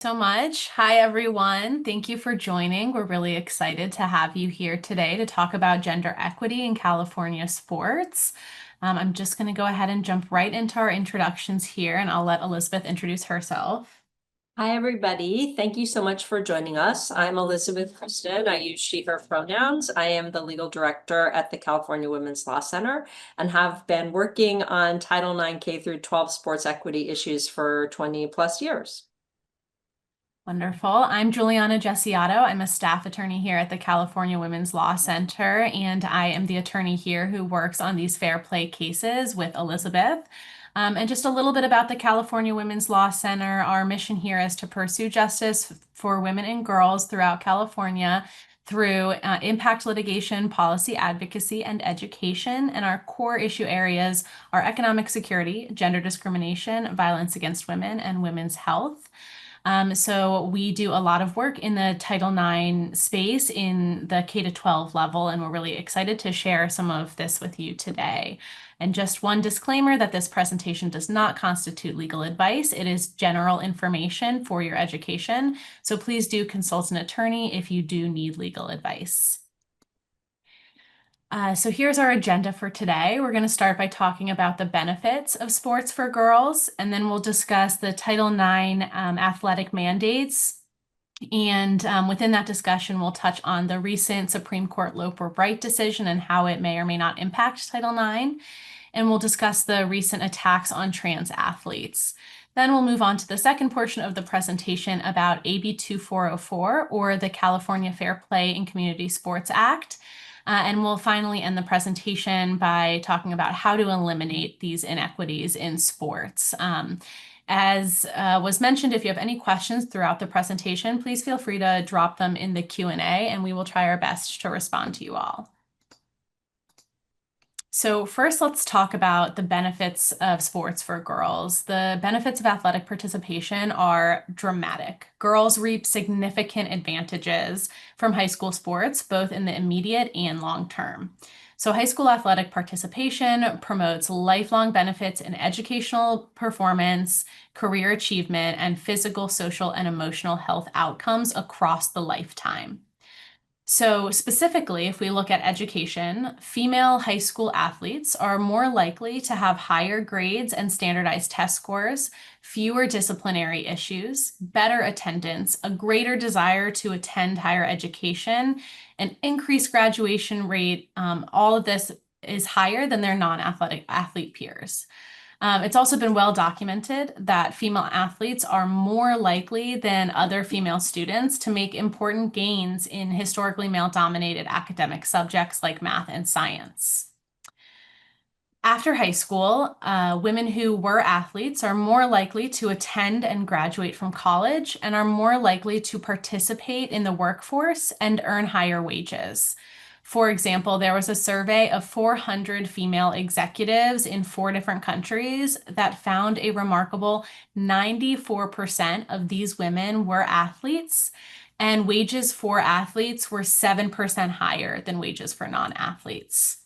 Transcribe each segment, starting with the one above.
So much. Hi, everyone. Thank you for joining. We're really excited to have you here today to talk about gender equity in California sports. I'm just going to go ahead and jump right into our introductions here, and I'll let Elizabeth introduce herself. Hi, everybody. Thank you so much for joining us. I'm Elizabeth Kristen. I use she, her pronouns. I am the legal director at the California Women's Law Center and have been working on Title IX K through 12 sports equity issues for 20 plus years. Wonderful. I'm Julianna Gesiotto. I'm a staff attorney here at the California Women's Law Center, and I am the attorney here who works on these fair play cases with Elizabeth. And just a little bit about the California Women's Law Center. Our mission here is to pursue justice for women and girls throughout California through impact litigation, policy advocacy, and education. And our core issue areas are economic security, gender discrimination, violence against women, and women's health. So we do a lot of work in the Title IX space in the K to 12 level, and we're really excited to share some of this with you today. And just one disclaimer that this presentation does not constitute legal advice. It is general information for your education. So please do consult an attorney if you do need legal advice. So here's our agenda for today. We're going to start by talking about the benefits of sports for girls, and then we'll discuss the Title IX athletic mandates. And within that discussion, we'll touch on the recent Supreme Court Loper Bright decision and how it may or may not impact Title IX. And we'll discuss the recent attacks on trans athletes. Then we'll move on to the second portion of the presentation about AB 2404, or the California Fair Play in Community Sports Act. And we'll finally end the presentation by talking about how to eliminate these inequities in sports. As was mentioned, if you have any questions throughout the presentation, please feel free to drop them in the Q&A, and we will try our best to respond to you all. So first, let's talk about the benefits of sports for girls. The benefits of athletic participation are dramatic. Girls reap significant advantages from high school sports, both in the immediate and long term. So high school athletic participation promotes lifelong benefits in educational performance, career achievement, and physical, social, and emotional health outcomes across the lifetime. So specifically, if we look at education, female high school athletes are more likely to have higher grades and standardized test scores, fewer disciplinary issues, better attendance, a greater desire to attend higher education, an increased graduation rate. All of this is higher than their non-athletic athlete peers. It's also been well documented that female athletes are more likely than other female students to make important gains in historically male-dominated academic subjects like math and science. After high school, women who were athletes are more likely to attend and graduate from college and are more likely to participate in the workforce and earn higher wages. For example, there was a survey of 400 female executives in 4 different countries that found a remarkable 94% of these women were athletes, and wages for athletes were 7% higher than wages for non-athletes.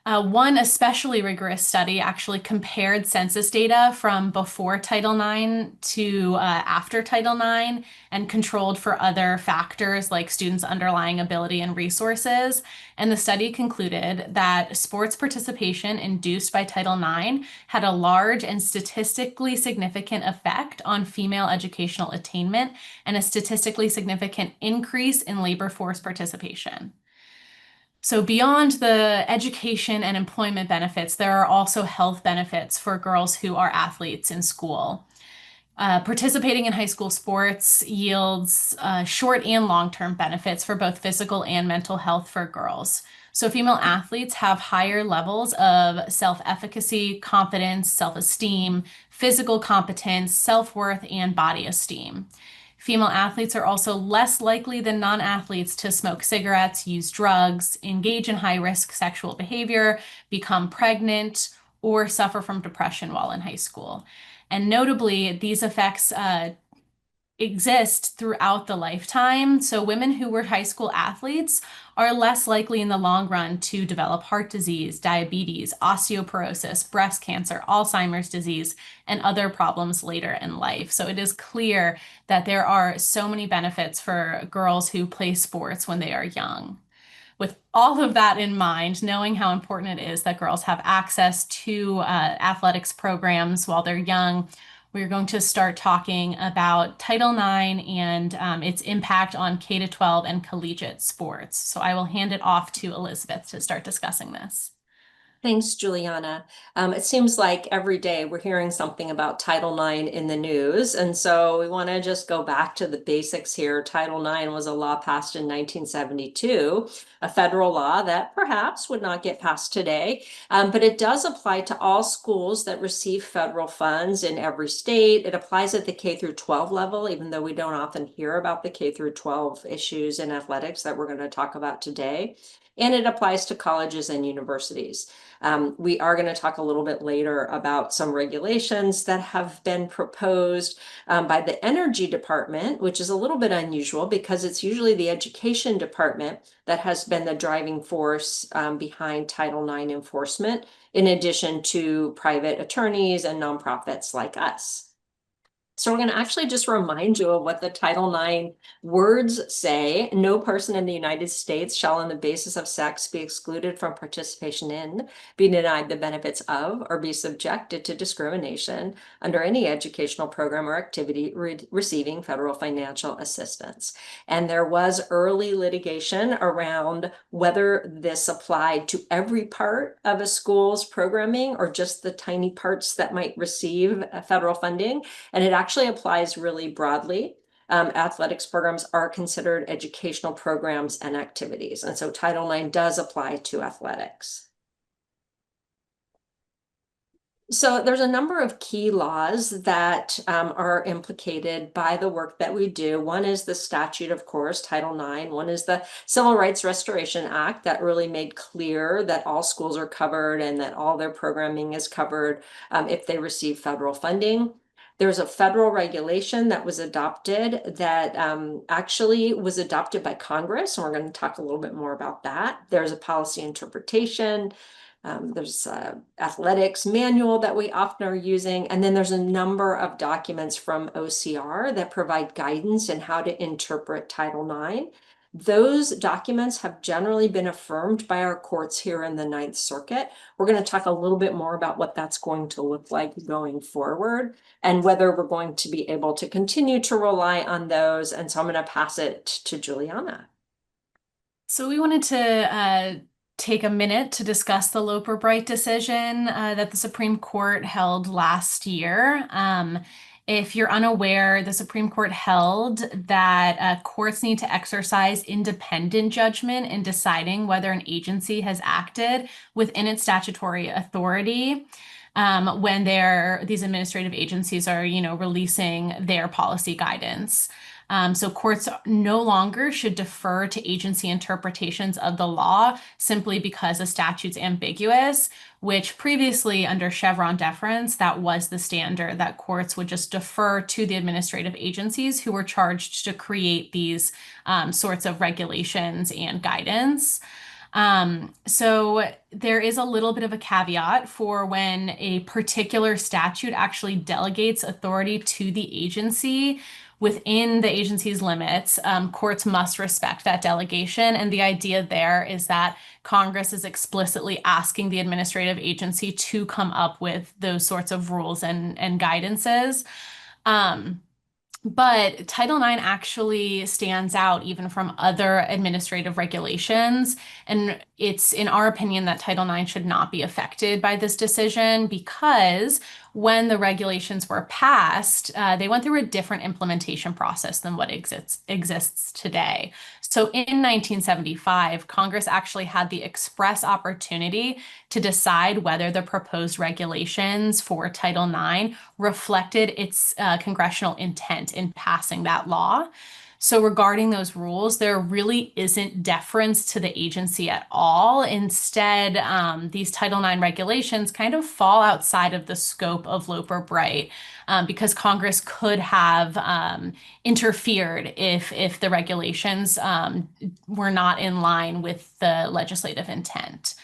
One especially rigorous study actually compared census data from before Title IX to after Title IX and controlled for other factors like students' underlying ability and resources. And the study concluded that sports participation induced by Title IX had a large and statistically significant effect on female educational attainment and a statistically significant increase in labor force participation. So beyond the education and employment benefits, there are also health benefits for girls who are athletes in school. Participating in high school sports yields short and long-term benefits for both physical and mental health for girls. So female athletes have higher levels of self-efficacy, confidence, self-esteem, physical competence, self-worth, and body esteem. Female athletes are also less likely than non-athletes to smoke cigarettes, use drugs, engage in high-risk sexual behavior, become pregnant, or suffer from depression while in high school. And notably, these effects exist throughout the lifetime. So women who were high school athletes are less likely in the long run to develop heart disease, diabetes, osteoporosis, breast cancer, Alzheimer's disease, and other problems later in life. So it is clear that there are so many benefits for girls who play sports when they are young. With all of that in mind, knowing how important it is that girls have access to athletics programs while they're young, we're going to start talking about Title IX and its impact on K to 12 and collegiate sports. So I will hand it off to Elizabeth to start discussing this. Thanks, Juliana. It seems like every day we're hearing something about Title IX in the news. And so we want to just go back to the basics here. Title IX was a law passed in 1972, a federal law that perhaps would not get passed today, but it does apply to all schools that receive federal funds in every state. It applies at the K through 12 level, even though we don't often hear about the K through 12 issues in athletics that we're going to talk about today. And it applies to colleges and universities. We are going to talk a little bit later about some regulations that have been proposed by the Energy Department, which is a little bit unusual because it's usually the Education Department that has been the driving force behind Title IX enforcement, in addition to private attorneys and nonprofits like us. So we're going to actually just remind you of what the Title IX words say. No person in the United States shall on the basis of sex be excluded from participation in, be denied the benefits of, or be subjected to discrimination under any educational program or activity receiving federal financial assistance. And there was early litigation around whether this applied to every part of a school's programming or just the tiny parts that might receive federal funding. And it actually applies really broadly. Athletics programs are considered educational programs and activities. And so Title IX does apply to athletics. So there's a number of key laws that are implicated by the work that we do. One is the statute, of course, Title IX. One is the Civil Rights Restoration Act that really made clear that all schools are covered and that all their programming is covered if they receive federal funding. There's a federal regulation that was adopted that actually was adopted by Congress, and we're going to talk a little bit more about that. There's a policy interpretation. There's an athletics manual that we often are using, and then there's a number of documents from OCR that provide guidance in how to interpret Title IX. Those documents have generally been affirmed by our courts here in the Ninth Circuit. We're going to talk a little bit more about what that's going to look like going forward and whether we're going to be able to continue to rely on those. And so I'm going to pass it to Juliana. So we wanted to take a minute to discuss the Loper Bright decision that the Supreme Court held last year. If you're unaware, the Supreme Court held that courts need to exercise independent judgment in deciding whether an agency has acted within its statutory authority when these administrative agencies are, releasing their policy guidance. So courts no longer should defer to agency interpretations of the law simply because a statute's ambiguous, which previously under Chevron deference, that was the standard that courts would just defer to the administrative agencies who were charged to create these sorts of regulations and guidance. So there is a little bit of a caveat for when a particular statute actually delegates authority to the agency. Within the agency's limits, courts must respect that delegation. And the idea there is that Congress is explicitly asking the administrative agency to come up with those sorts of rules and guidances. But Title IX actually stands out even from other administrative regulations. And it's in our opinion that Title IX should not be affected by this decision because when the regulations were passed, they went through a different implementation process than what exists today. So in 1975, Congress actually had the express opportunity to decide whether the proposed regulations for Title IX reflected its congressional intent in passing that law. So regarding those rules, there really isn't deference to the agency at all. Instead, these Title IX regulations kind of fall outside of the scope of Loper Bright because Congress could have interfered if the regulations were not in line with the legislative intent.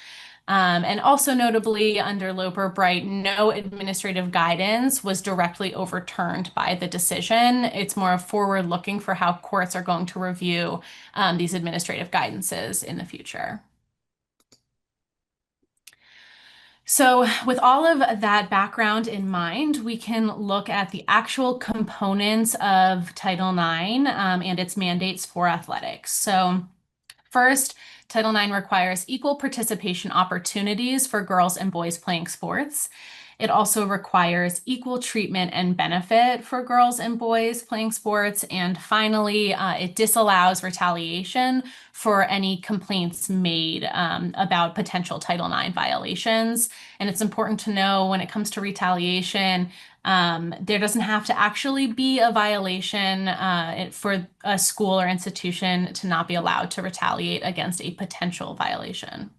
And also notably under Loper Bright, no administrative guidance was directly overturned by the decision. It's more forward looking for how courts are going to review these administrative guidances in the future. So with all of that background in mind, we can look at the actual components of Title IX and its mandates for athletics. So first, Title IX requires equal participation opportunities for girls and boys playing sports. It also requires equal treatment and benefit for girls and boys playing sports. And finally, it disallows retaliation for any complaints made about potential Title IX violations. And it's important to know when it comes to retaliation, there doesn't have to actually be a violation for a school or institution to not be allowed to retaliate against a potential violation.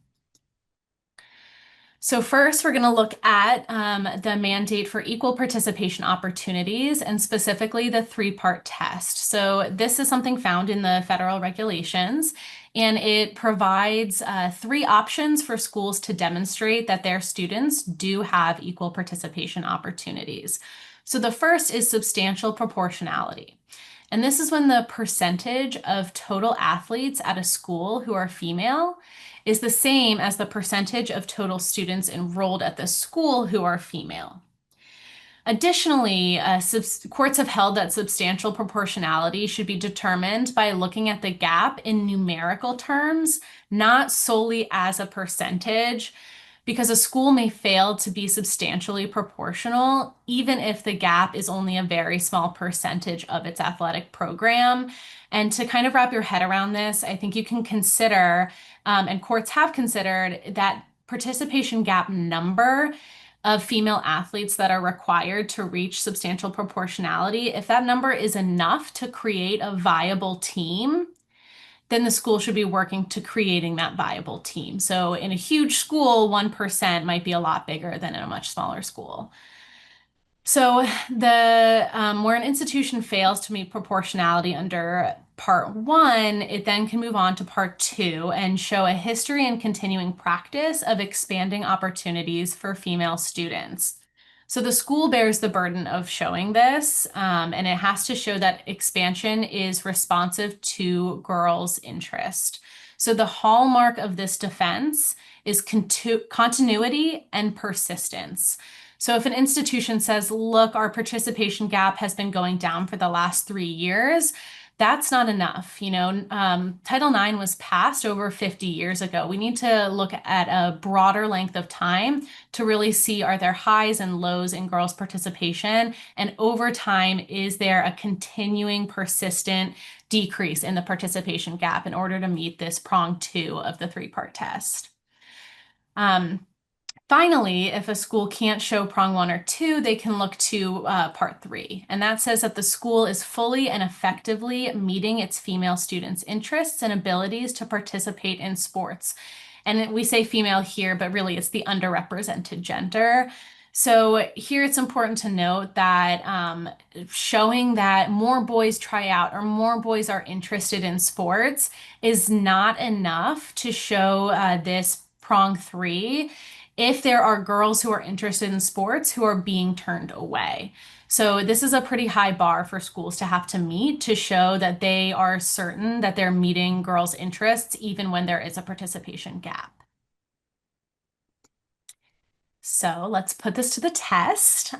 So first, we're going to look at the mandate for equal participation opportunities and specifically the three-part test. So this is something found in the federal regulations, and it provides three options for schools to demonstrate that their students do have equal participation opportunities. So the first is substantial proportionality. And this is when the percentage of total athletes at a school who are female is the same as the percentage of total students enrolled at the school who are female. Additionally, courts have held that substantial proportionality should be determined by looking at the gap in numerical terms, not solely as a percentage, because a school may fail to be substantially proportional, even if the gap is only a very small percentage of its athletic program. And to kind of wrap your head around this, I think you can consider, and courts have considered, that participation gap number of female athletes that are required to reach substantial proportionality. If that number is enough to create a viable team, then the school should be working to creating that viable team. So in a huge school, 1% might be a lot bigger than in a much smaller school. So where an institution fails to meet proportionality under part one, it then can move on to part two and show a history and continuing practice of expanding opportunities for female students. So the school bears the burden of showing this, and it has to show that expansion is responsive to girls' interest. So the hallmark of this defense is continuity and persistence. So if an institution says, look, our participation gap has been going down for the last 3 years, that's not enough. Title IX was passed over 50 years ago. We need to look at a broader length of time to really see, are there highs and lows in girls' participation? And over time, is there a continuing persistent decrease in the participation gap in order to meet this prong two of the three-part test? Finally, if a school can't show prong one or two, they can look to part three. And that says that the school is fully and effectively meeting its female students' interests and abilities to participate in sports. And we say female here, but really it's the underrepresented gender. So here it's important to note that showing that more boys try out or more boys are interested in sports is not enough to show this prong three if there are girls who are interested in sports who are being turned away. So this is a pretty high bar for schools to have to meet to show that they are certain that they're meeting girls' interests even when there is a participation gap. So let's put this to the test.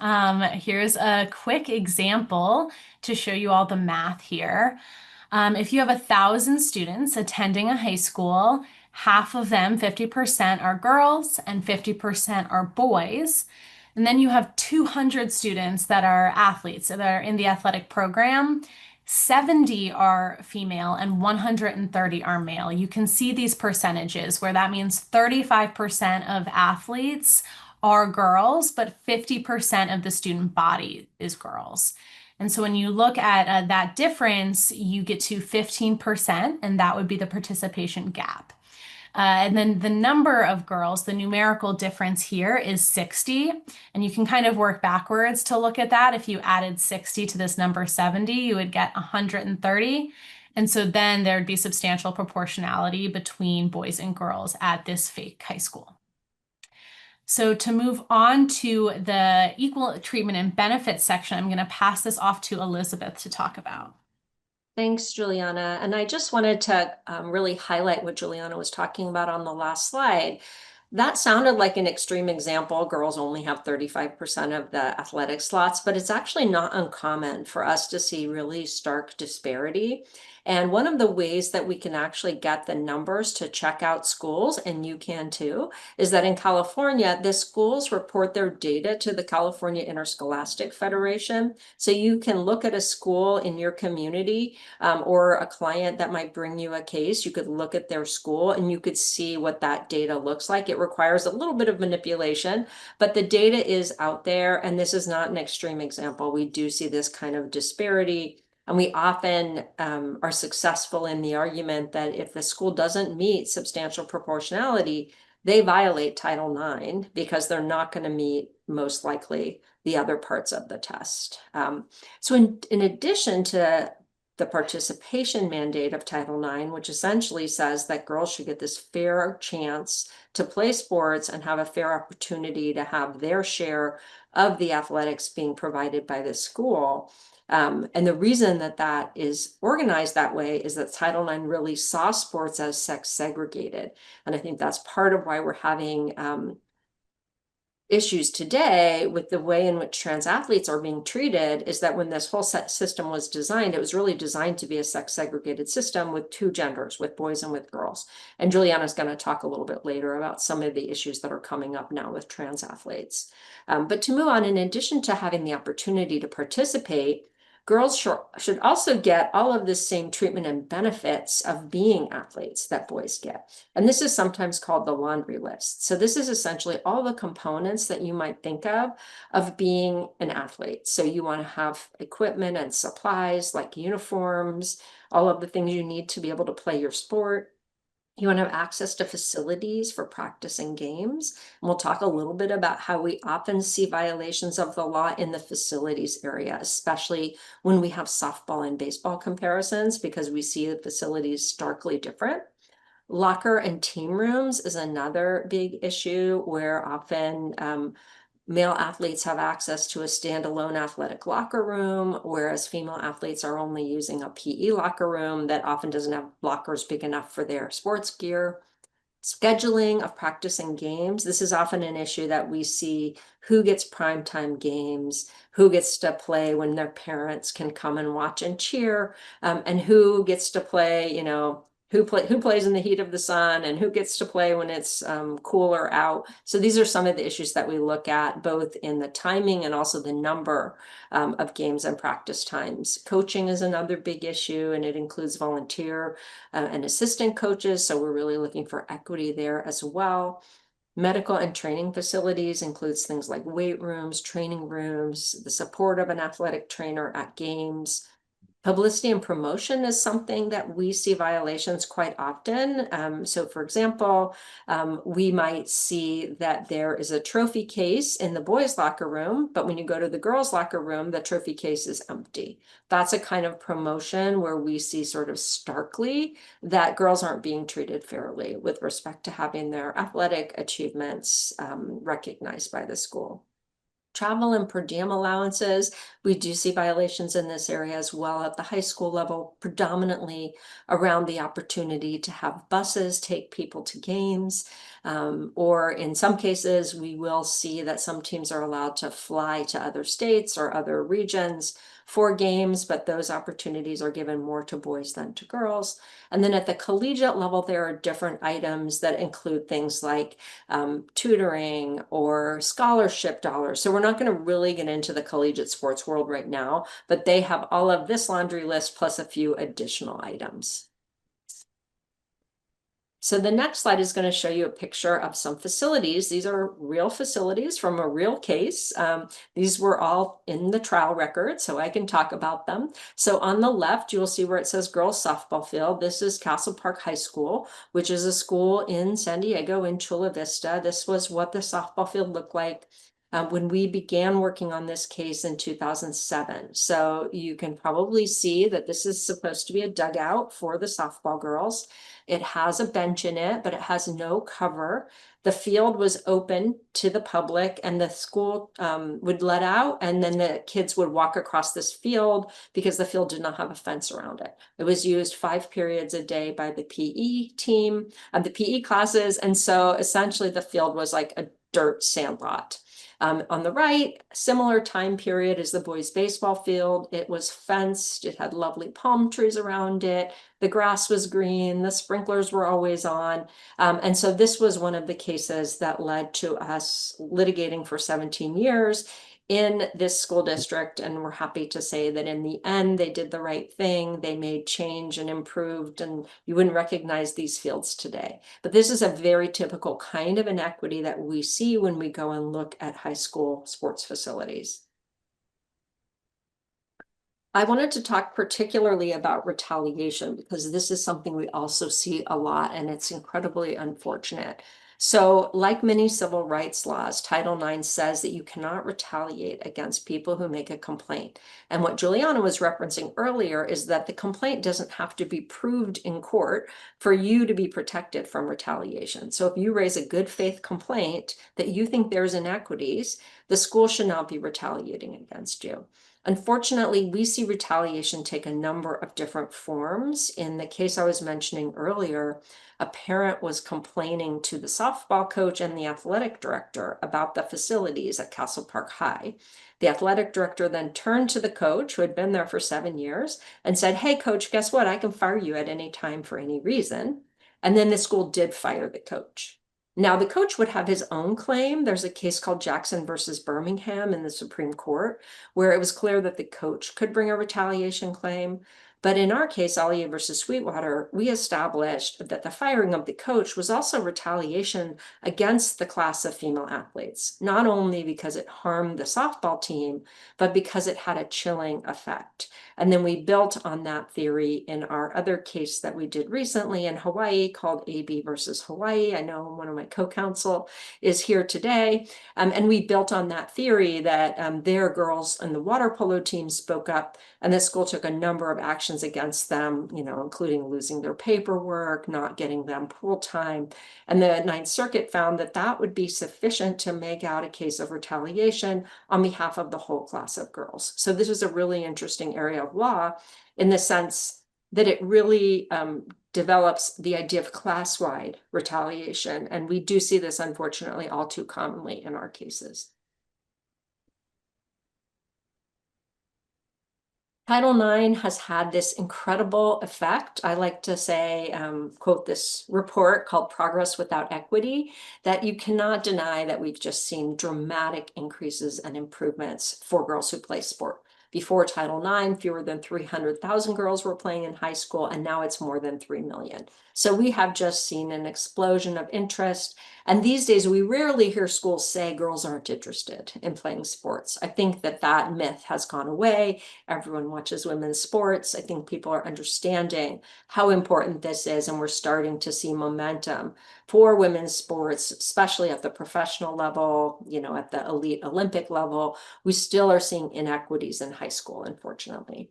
Here's a quick example to show you all the math here. If you have 1,000 students attending a high school, half of them, 50%, are girls and 50% are boys. And then you have 200 students that are athletes, that are in the athletic program. 70 are female and 130 are male. You can see these percentages where that means 35% of athletes are girls, but 50% of the student body is girls. And so when you look at that difference, you get to 15%, and that would be the participation gap. And then the number of girls, the numerical difference here is 60. And you can kind of work backwards to look at that. If you added 60 to this number 70, you would get 130. And so then there'd be substantial proportionality between boys and girls at this fake high school. So to move on to the equal treatment and benefits section, I'm going to pass this off to Elizabeth to talk about. Thanks, Juliana. And I just wanted to really highlight what Juliana was talking about on the last slide. That sounded like an extreme example. Girls only have 35% of the athletic slots, but it's actually not uncommon for us to see really stark disparity. And one of the ways that we can actually get the numbers to check out schools, and you can too, is that in California, the schools report their data to the California Interscholastic Federation. So you can look at a school in your community or a client that might bring you a case. You could look at their school and you could see what that data looks like. It requires a little bit of manipulation, but the data is out there, and this is not an extreme example. We do see this kind of disparity. And we often are successful in the argument that if the school doesn't meet substantial proportionality, they violate Title IX because they're not going to meet, most likely, the other parts of the test. So in addition to the participation mandate of Title IX, which essentially says that girls should get this fair chance to play sports and have a fair opportunity to have their share of the athletics being provided by the school. And the reason that that is organized that way is that Title IX really saw sports as sex segregated. And I think that's part of why we're having issues today with the way in which trans athletes are being treated, is that when this whole system was designed, it was really designed to be a sex segregated system with two genders, with boys and with girls. And Juliana's going to talk a little bit later about some of the issues that are coming up now with trans athletes. But to move on, in addition to having the opportunity to participate, girls should also get all of the same treatment and benefits of being athletes that boys get. And this is sometimes called the laundry list. So this is essentially all the components that you might think of being an athlete. So you want to have equipment and supplies like uniforms, all of the things you need to be able to play your sport. You want to have access to facilities for practice and games. And we'll talk a little bit about how we often see violations of the law in the facilities area, especially when we have softball and baseball comparisons, because we see the facilities starkly different. Locker and team rooms is another big issue where often male athletes have access to a standalone athletic locker room, whereas female athletes are only using a PE locker room that often doesn't have lockers big enough for their sports gear. Scheduling of practice and games. This is often an issue that we see: who gets primetime games, who gets to play when their parents can come and watch and cheer, and who gets to play, who plays in the heat of the sun, and who gets to play when it's cooler out. So these are some of the issues that we look at, both in the timing and also the number of games and practice times. Coaching is another big issue, and it includes volunteer and assistant coaches. So we're really looking for equity there as well. Medical and training facilities includes things like weight rooms, training rooms, the support of an athletic trainer at games. Publicity and promotion is something that we see violations quite often. So for example, we might see that there is a trophy case in the boys' locker room, but when you go to the girls' locker room, the trophy case is empty. That's a kind of promotion where we see sort of starkly that girls aren't being treated fairly with respect to having their athletic achievements recognized by the school. Travel and per diem allowances, we do see violations in this area as well at the high school level, predominantly around the opportunity to have buses take people to games. Or in some cases, we will see that some teams are allowed to fly to other states or other regions for games, but those opportunities are given more to boys than to girls. And then at the collegiate level, there are different items that include things like tutoring or scholarship dollars. So we're not going to really get into the collegiate sports world right now, but they have all of this laundry list plus a few additional items. So the next slide is going to show you a picture of some facilities. These are real facilities from a real case. These were all in the trial record, so I can talk about them. So on the left, you will see where it says girls softball field. This is Castle Park High School, which is a school in San Diego in Chula Vista. This was what the softball field looked like when we began working on this case in 2007. So you can probably see that this is supposed to be a dugout for the softball girls. It has a bench in it, but it has no cover. The field was open to the public, and the school would let out, and then the kids would walk across this field because the field did not have a fence around it. It was used 5 periods a day by the PE team of the PE classes. And so essentially the field was like a dirt sand lot. On the right, similar time period as the boys' baseball field. It was fenced. It had lovely palm trees around it. The grass was green. The sprinklers were always on. And so this was one of the cases that led to us litigating for 17 years in this school district. And we're happy to say that in the end, they did the right thing. They made change and improved, and you wouldn't recognize these fields today. But this is a very typical kind of inequity that we see when we go and look at high school sports facilities. I wanted to talk particularly about retaliation because this is something we also see a lot, and it's incredibly unfortunate. So, like many civil rights laws, Title IX says that you cannot retaliate against people who make a complaint. And what Julianna was referencing earlier is that the complaint doesn't have to be proved in court for you to be protected from retaliation. So if you raise a good faith complaint that you think there's inequities, the school should not be retaliating against you. Unfortunately, we see retaliation take a number of different forms. In the case I was mentioning earlier, a parent was complaining to the softball coach and the athletic director about the facilities at Castle Park High. The athletic director then turned to the coach, who had been there for 7 years, and said, "Hey, coach, guess what? I can fire you at any time for any reason." And then the school did fire the coach. Now, the coach would have his own claim. There's a case called Jackson versus Birmingham in the Supreme Court, where it was clear that the coach could bring a retaliation claim. But in our case, Ollier versus Sweetwater, we established that the firing of the coach was also retaliation against the class of female athletes, not only because it harmed the softball team, but because it had a chilling effect. And then we built on that theory in our other case that we did recently in Hawaii called AB versus Hawaii. I know one of my co-counsel is here today. And we built on that theory that their girls and the water polo team spoke up, and the school took a number of actions against them, including losing their paperwork, not getting them pool time. And the Ninth Circuit found that that would be sufficient to make out a case of retaliation on behalf of the whole class of girls. So this is a really interesting area of law in the sense that it really develops the idea of class-wide retaliation. And we do see this, unfortunately, all too commonly in our cases. Title IX has had this incredible effect. I like to say, quote this report called Progress Without Equity, that you cannot deny that we've just seen dramatic increases and improvements for girls who play sport. Before Title IX, fewer than 300,000 girls were playing in high school, and now it's more than 3 million. So we have just seen an explosion of interest. And these days, we rarely hear schools say girls aren't interested in playing sports. I think that myth has gone away. Everyone watches women's sports. I think people are understanding how important this is, and we're starting to see momentum for women's sports, especially at the professional level, at the elite Olympic level. We still are seeing inequities in high school, unfortunately.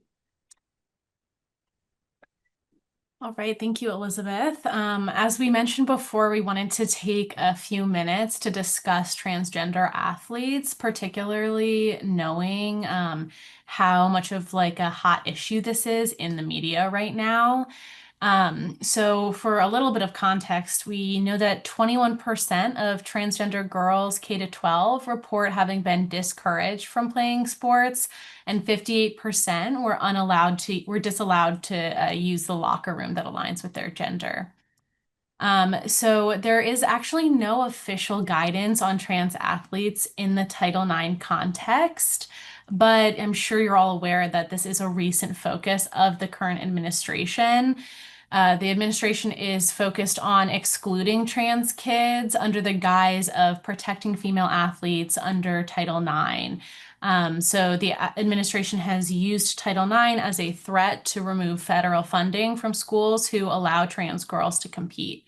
All right, thank you, Elizabeth. As we mentioned before, we wanted to take a few minutes to discuss transgender athletes, particularly knowing how much of like a hot issue this is in the media right now. So for a little bit of context, we know that 21% of transgender girls K-12 report having been discouraged from playing sports, and 58% were disallowed to use the locker room that aligns with their gender. So there is actually no official guidance on trans athletes in the Title IX context, but I'm sure you're all aware that this is a recent focus of the current administration. The administration is focused on excluding trans kids under the guise of protecting female athletes under Title IX. So the administration has used Title IX as a threat to remove federal funding from schools who allow trans girls to compete.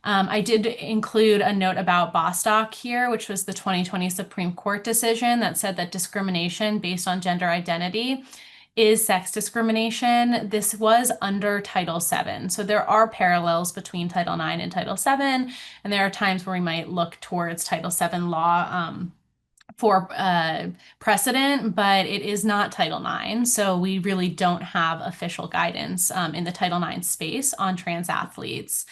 I did include a note about Bostock here, which was the 2020 Supreme Court decision that said that discrimination based on gender identity is sex discrimination. This was under Title VII. So there are parallels between Title IX and Title VII, and there are times where we might look towards Title VII law for precedent, but it is not Title IX. So we really don't have official guidance in the Title IX space on trans athletes.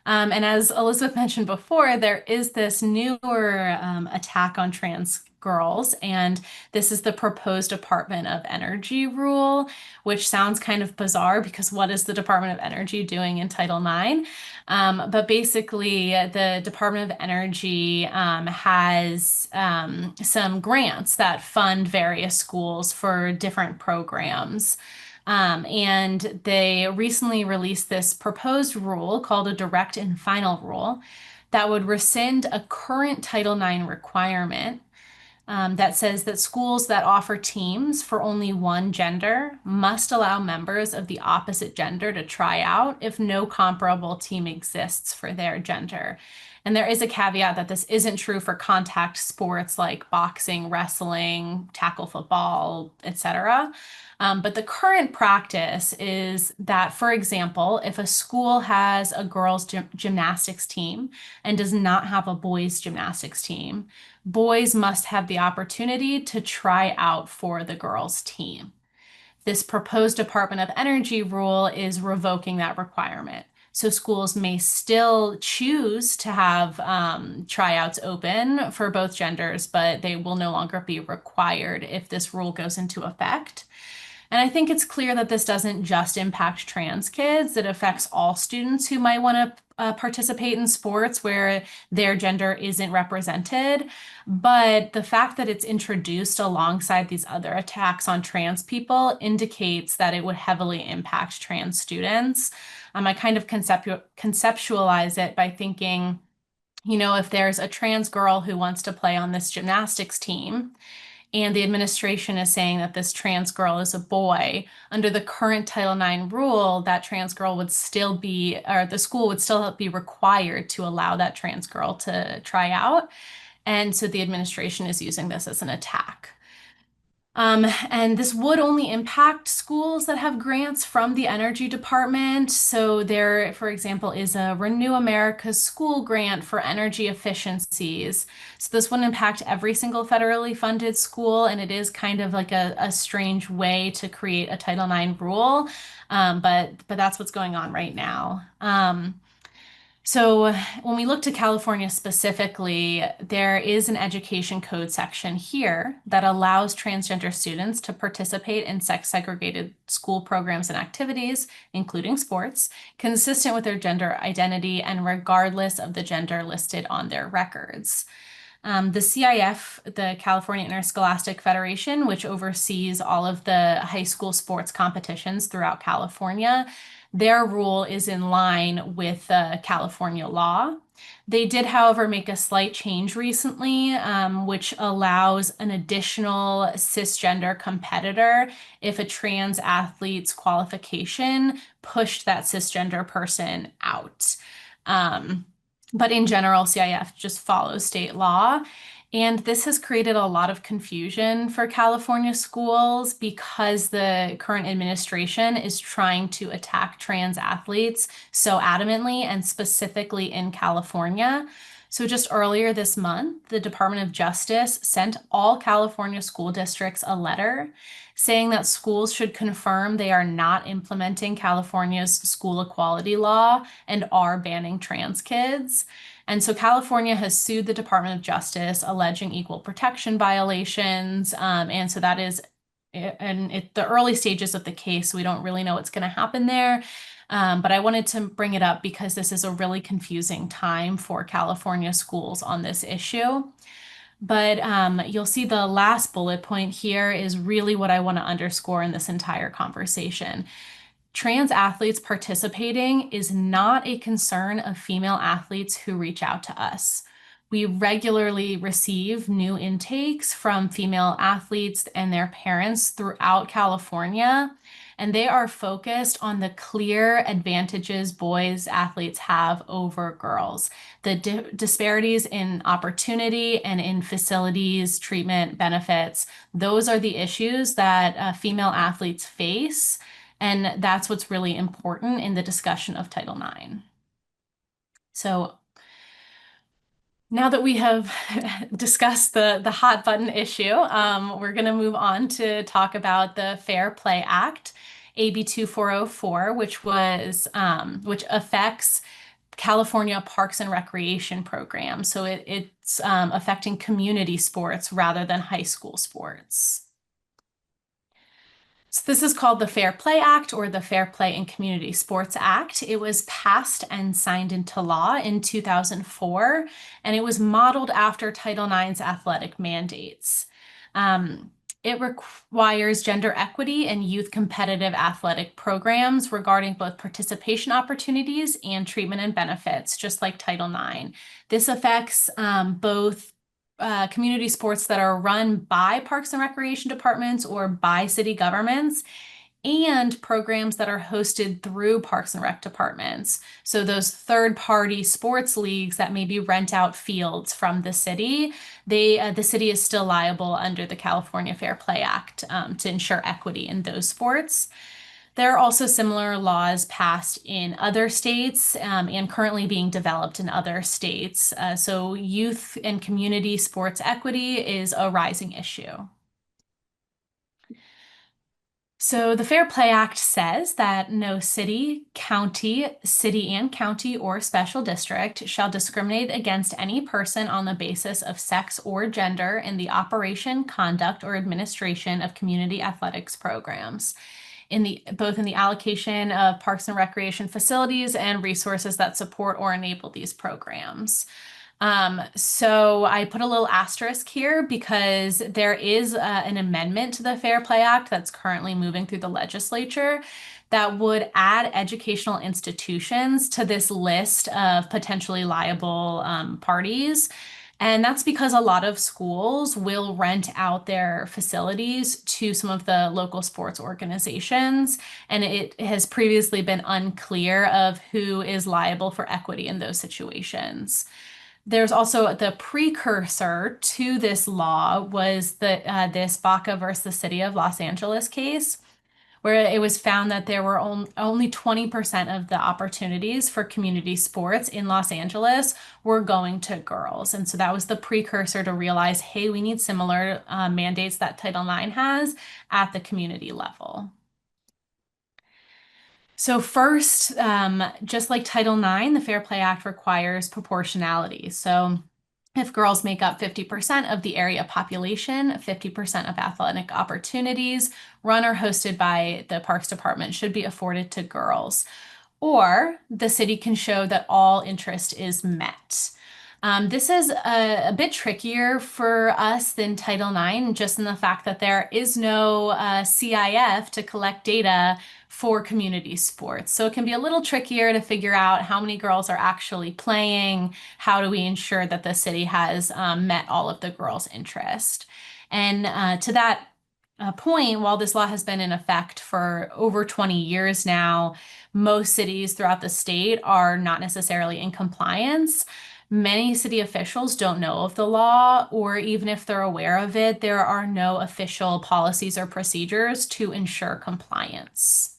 And as Elizabeth mentioned before, there is this newer attack on trans girls, and this is the proposed Department of Energy rule, which sounds kind of bizarre because what is the Department of Energy doing in Title IX? But basically, the Department of Energy has some grants that fund various schools for different programs. And they recently released this proposed rule called a direct and final rule that would rescind a current Title IX requirement that says that schools that offer teams for only one gender must allow members of the opposite gender to try out if no comparable team exists for their gender. And there is a caveat that this isn't true for contact sports like boxing, wrestling, tackle football, etc. But the current practice is that, for example, if a school has a girls' gymnastics team and does not have a boys' gymnastics team, boys must have the opportunity to try out for the girls' team. This proposed Department of Energy rule is revoking that requirement. So schools may still choose to have tryouts open for both genders, but they will no longer be required if this rule goes into effect. And I think it's clear that this doesn't just impact trans kids, it affects all students who might want to participate in sports where their gender isn't represented. But the fact that it's introduced alongside these other attacks on trans people indicates that it would heavily impact trans students. I kind of conceptualize it by thinking, if there's a trans girl who wants to play on this gymnastics team, and the administration is saying that this trans girl is a boy, under the current Title IX rule, that trans girl would still be, or the school would still be required to allow that trans girl to try out. And so the administration is using this as an attack. And this would only impact schools that have grants from the Energy Department. So there, for example, is a Renew America School grant for energy efficiencies. So this wouldn't impact every single federally funded school, and it is kind of like a strange way to create a Title IX rule. But that's what's going on right now. So when we look to California specifically, there is an education code section here that allows transgender students to participate in sex-segregated school programs and activities, including sports, consistent with their gender identity and regardless of the gender listed on their records. The CIF, the California Interscholastic Federation, which oversees all of the high school sports competitions throughout California, their rule is in line with California law. They did, however, make a slight change recently, which allows an additional cisgender competitor if a trans athlete's qualification pushed that cisgender person out. But in general, CIF just follows state law. And this has created a lot of confusion for California schools because the current administration is trying to attack trans athletes so adamantly and specifically in California. So just earlier this month, the Department of Justice sent all California school districts a letter saying that schools should confirm they are not implementing California's school equality law and are banning trans kids. And so California has sued the Department of Justice alleging equal protection violations. And so that is in the early stages of the case. We don't really know what's going to happen there. But I wanted to bring it up because this is a really confusing time for California schools on this issue. But you'll see the last bullet point here is really what I want to underscore in this entire conversation. trans athletes participating is not a concern of female athletes who reach out to us. We regularly receive new intakes from female athletes and their parents throughout California, and they are focused on the clear advantages boys athletes have over girls. The disparities in opportunity and in facilities, treatment, benefits, those are the issues that female athletes face, and that's what's really important in the discussion of Title IX. So now that we have discussed the hot button issue, we're going to move on to talk about the Fair Play Act, AB 2404, which affects California Parks and Recreation programs. So it's affecting community sports rather than high school sports. So this is called the Fair Play Act, or the Fair Play in Community Sports Act. It was passed and signed into law in 2004, and it was modeled after Title IX's athletic mandates. It requires gender equity and youth competitive athletic programs regarding both participation opportunities and treatment and benefits, just like Title IX. This affects both community sports that are run by Parks and Recreation departments or by city governments, and programs that are hosted through Parks and Rec departments. So those third-party sports leagues that maybe rent out fields from the city, the city is still liable under the California Fair Play Act to ensure equity in those sports. There are also similar laws passed in other states and currently being developed in other states. So youth and community sports equity is a rising issue. So the Fair Play Act says that no city and county, or special district shall discriminate against any person on the basis of sex or gender in the operation, conduct, or administration of community athletics programs, both in the allocation of parks and recreation facilities and resources that support or enable these programs. So I put a little asterisk here because there is an amendment to the Fair Play Act that's currently moving through the legislature that would add educational institutions to this list of potentially liable parties. And that's because a lot of schools will rent out their facilities to some of the local sports organizations, and it has previously been unclear of who is liable for equity in those situations. There's also the precursor to this law was this Baca versus the City of Los Angeles case, where it was found that there were only 20% of the opportunities for community sports in Los Angeles were going to girls. And so that was the precursor to realize, hey, we need similar mandates that Title IX has at the community level. So first, just like Title IX, the Fair Play Act requires proportionality. So if girls make up 50% of the area population, 50% of athletic opportunities run or hosted by the Parks Department should be afforded to girls. Or the city can show that all interest is met. This is a bit trickier for us than Title IX, just in the fact that there is no CIF to collect data for community sports. So it can be a little trickier to figure out how many girls are actually playing, how do we ensure that the city has met all of the girls' interest. And to that point, while this law has been in effect for over 20 years now, most cities throughout the state are not necessarily in compliance. Many city officials don't know of the law, or even if they're aware of it, there are no official policies or procedures to ensure compliance.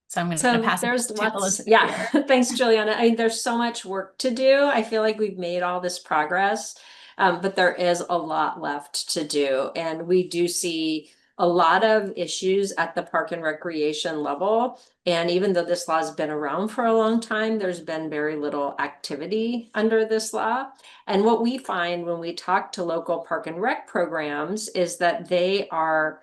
So I'm going to pass there's it lots, to yeah. Thanks, Juliana. I mean, there's so much work to do. I feel like we've made all this progress, but there is a lot left to do. And we do see a lot of issues at the park and recreation level. And even though this law has been around for a long time, there's been very little activity under this law. And what we find when we talk to local park and rec programs is that they are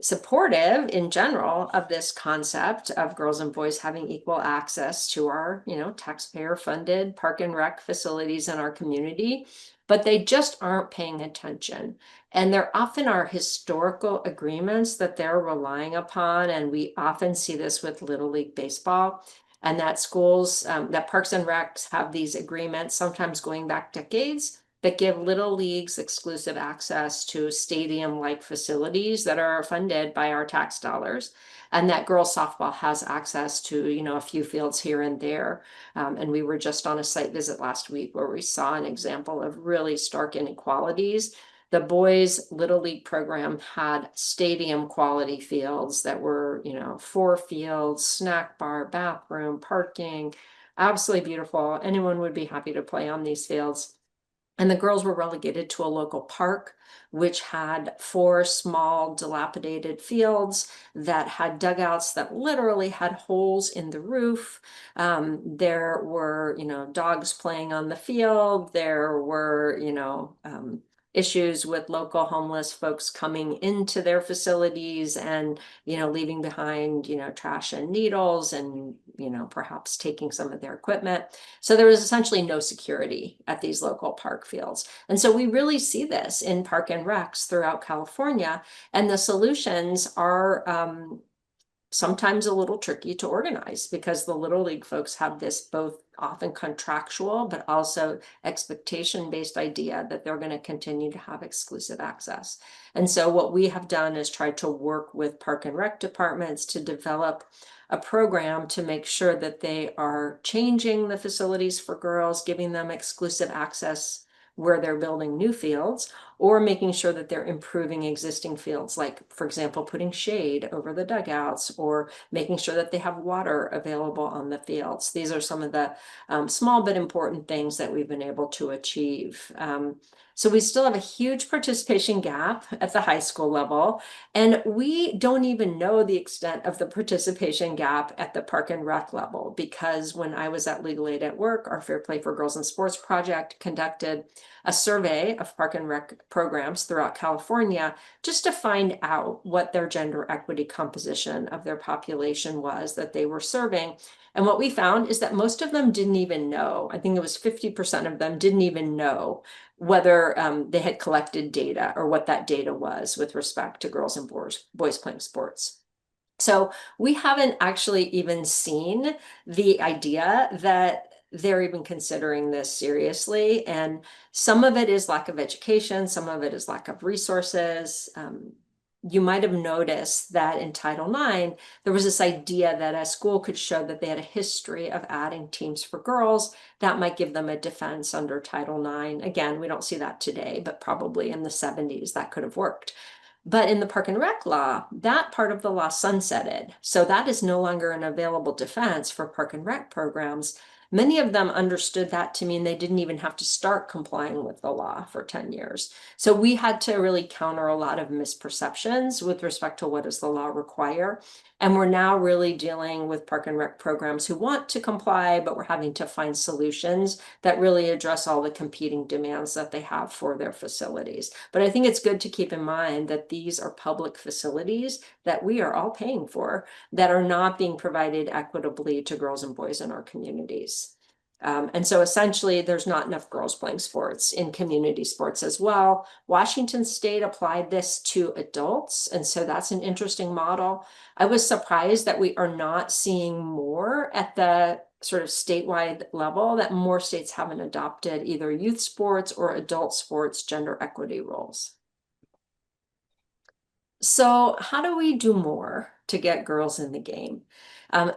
supportive in general of this concept of girls and boys having equal access to our, taxpayer funded park and rec facilities in our community, but they just aren't paying attention. And there often are historical agreements that they're relying upon. And we often see this with Little League Baseball, and that schools, that parks and recs have these agreements, sometimes going back decades, that give little leagues exclusive access to stadium-like facilities that are funded by our tax dollars, and that girls softball has access to, a few fields here and there. And we were just on a site visit last week where we saw an example of really stark inequalities. The boys' Little League program had stadium quality fields that were, 4 fields, snack bar, bathroom, parking, absolutely beautiful. Anyone would be happy to play on these fields. And the girls were relegated to a local park, which had 4 small dilapidated fields that had dugouts that literally had holes in the roof. There were, dogs playing on the field. There were, issues with local homeless folks coming into their facilities and, leaving behind, trash and needles and, perhaps taking some of their equipment. So there was essentially no security at these local park fields. And so we really see this in park and recs throughout California. And the solutions are sometimes a little tricky to organize because the Little League folks have this both often contractual, but also expectation-based idea that they're going to continue to have exclusive access. And so what we have done is try to work with park and rec departments to develop a program to make sure that they are changing the facilities for girls, giving them exclusive access where they're building new fields, or making sure that they're improving existing fields, like, for example, putting shade over the dugouts or making sure that they have water available on the fields. These are some of the small but important things that we've been able to achieve. So we still have a huge participation gap at the high school level, and we don't even know the extent of the participation gap at the park and rec level, because when I was at Legal Aid at Work, our Fair Play for Girls in Sports project conducted a survey of park and rec programs throughout California just to find out what their gender equity composition of their population was that they were serving. And what we found is that most of them didn't even know. I think it was 50% of them didn't even know whether they had collected data or what that data was with respect to girls and boys playing sports. So we haven't actually even seen the idea that they're even considering this seriously. And some of it is lack of education, some of it is lack of resources. You might have noticed that in Title IX, there was this idea that a school could show that they had a history of adding teams for girls. That might give them a defense under Title IX. Again, we don't see that today, but probably in the 70s that could have worked. But in the park and rec law, that part of the law sunsetted. So that is no longer an available defense for park and rec programs. Many of them understood that to mean they didn't even have to start complying with the law for 10 years. So we had to really counter a lot of misperceptions with respect to what does the law require. And we're now really dealing with park and rec programs who want to comply, but we're having to find solutions that really address all the competing demands that they have for their facilities. But I think it's good to keep in mind that these are public facilities that we are all paying for that are not being provided equitably to girls and boys in our communities. And so essentially there's not enough girls playing sports in community sports as well. Washington State applied this to adults, and so that's an interesting model. I was surprised that we are not seeing more at the sort of statewide level, that more states haven't adopted either youth sports or adult sports gender equity rules. So how do we do more to get girls in the game?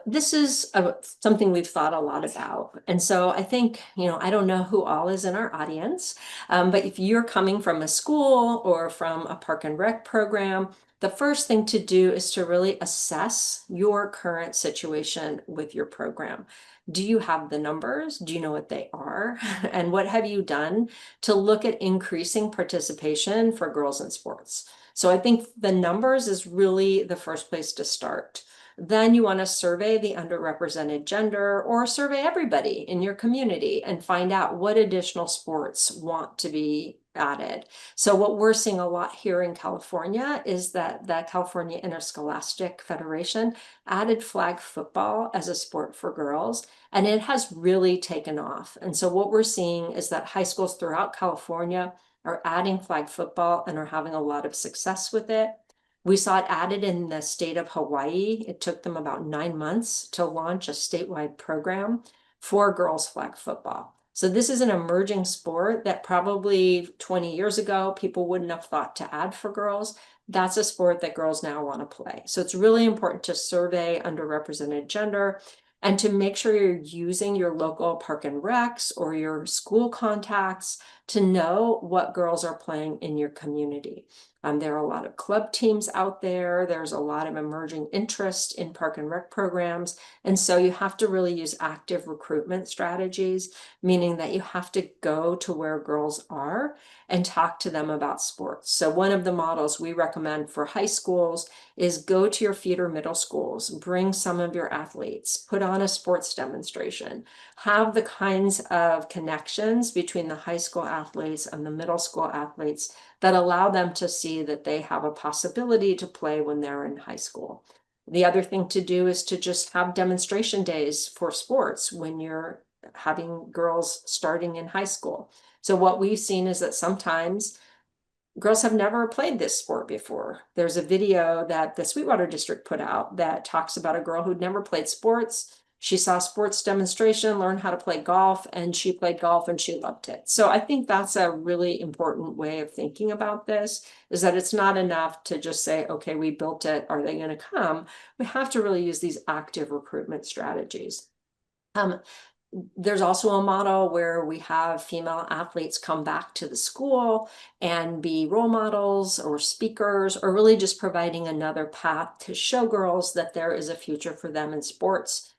This is something we've thought a lot about. And so I think, I don't know who all is in our audience, but if you're coming from a school or from a park and rec program, the first thing to do is to really assess your current situation with your program. Do you have the numbers? Do you know what they are? And what have you done to look at increasing participation for girls in sports? So I think the numbers is really the first place to start. Then you want to survey the underrepresented gender or survey everybody in your community and find out what additional sports want to be added. So what we're seeing a lot here in California is that the California Interscholastic Federation added flag football as a sport for girls, and it has really taken off. And so what we're seeing is that high schools throughout California are adding flag football and are having a lot of success with it. We saw it added in the state of Hawaii. It took them about 9 months to launch a statewide program for girls flag football. So this is an emerging sport that probably 20 years ago, people wouldn't have thought to add for girls. That's a sport that girls now want to play. So it's really important to survey underrepresented gender and to make sure you're using your local park and recs or your school contacts to know what girls are playing in your community. There are a lot of club teams out there. There's a lot of emerging interest in park and rec programs. And so you have to really use active recruitment strategies, meaning that you have to go to where girls are and talk to them about sports. So one of the models we recommend for high schools is go to your feeder middle schools, bring some of your athletes, put on a sports demonstration, have the kinds of connections between the high school athletes and the middle school athletes that allow them to see that they have a possibility to play when they're in high school. The other thing to do is to just have demonstration days for sports when you're having girls starting in high school. So what we've seen is that sometimes girls have never played this sport before. There's a video that the Sweetwater district put out that talks about a girl who'd never played sports. She saw sports demonstration, learned how to play golf, and she played golf and she loved it. So I think that's a really important way of thinking about this, is that it's not enough to just say, okay, we built it, are they going to come? We have to really use these active recruitment strategies. There's also a model where we have female athletes come back to the school and be role models or speakers, or really just providing another path to show girls that there is a future for them in sports.